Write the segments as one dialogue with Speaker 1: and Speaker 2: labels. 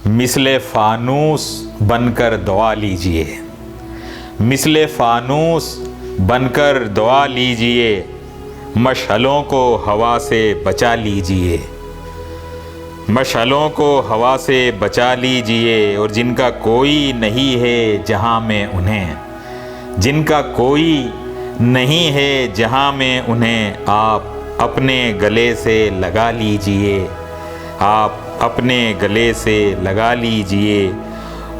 Speaker 1: मिसले फानूस बनकर दुआ लीजिए, मिसले फानूस बनकर दुआ लीजिए, मशअलों को हवा से बचा लीजिए, मशअलों को हवा से बचा लीजिए। और जिनका कोई नहीं है जहाँ में उन्हें, जिनका कोई नहीं है जहाँ में उन्हें आप अपने गले से लगा लीजिए, आप अपने गले से लगा लीजिए।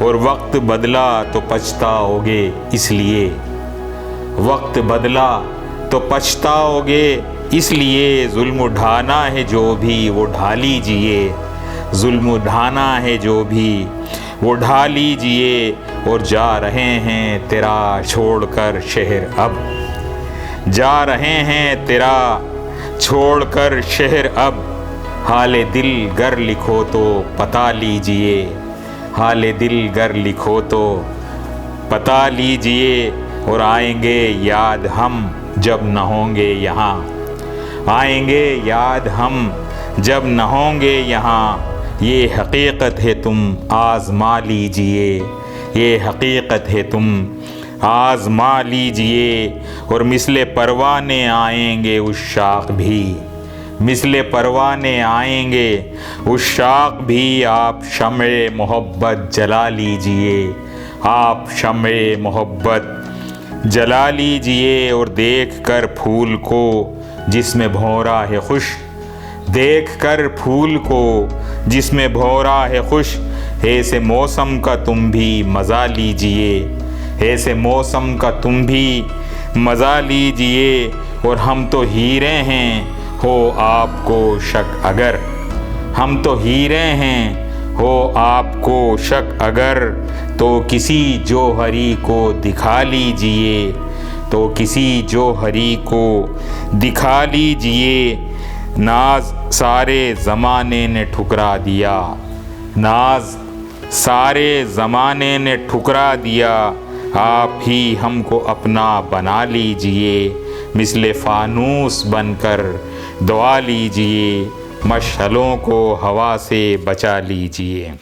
Speaker 1: और वक्त बदला तो पछताओगे इसलिए, वक्त बदला तो पछताओगे इसलिए। जुल्म उठाना है जो भी वो ढा लीजिए, जुल्म उठाना है जो भी वो ढा लीजिए। और जा रहे हैं तेरा छोड़कर शहर अब, जा रहे हैं तेरा छोड़कर शहर अब। हाले दिल गर लिखो तो पता लीजिए, हाले दिल गर लिखो तो पता लीजिए। और आएंगे याद हम जब न होंगे यहाँ, आएंगे याद हम जब न होंगे यहाँ। ये हकीकत है तुम आज़मा लीजिए, ये हकीकत है तुम आज़मा लीजिए। और मिसले परवाने आएंगे उस शाख भी, मिसले परवाने आएंगे उस शाख भी। आप शम्ए मोहब्बत जला लीजिए, आप शम्ए मोहब्बत जला लीजिए। और देख कर फूल को जिसमें भौरा है खुश, देख कर फूल को जिसमें भौरा है खुश। ऐसे मौसम का तुम भी मज़ा लीजिए, ऐसे मौसम का तुम भी मज़ा लीजिए। और हम तो हीरे हैं हो आपको शक अगर, हम तो हीरे हैं हो आपको शक अगर। तो किसी जौहरी को दिखा लीजिए, तो किसी जौहरी को दिखा लीजिए। नाज सारे ज़माने ने ठुकरा दिया, नाज सारे ज़माने ने ठुकरा दिया। आप ही हमको अपना बना लीजिए, मिसले फानूस बनकर दुआ लीजिए, मशअलों को हवा से बचा लीजिए।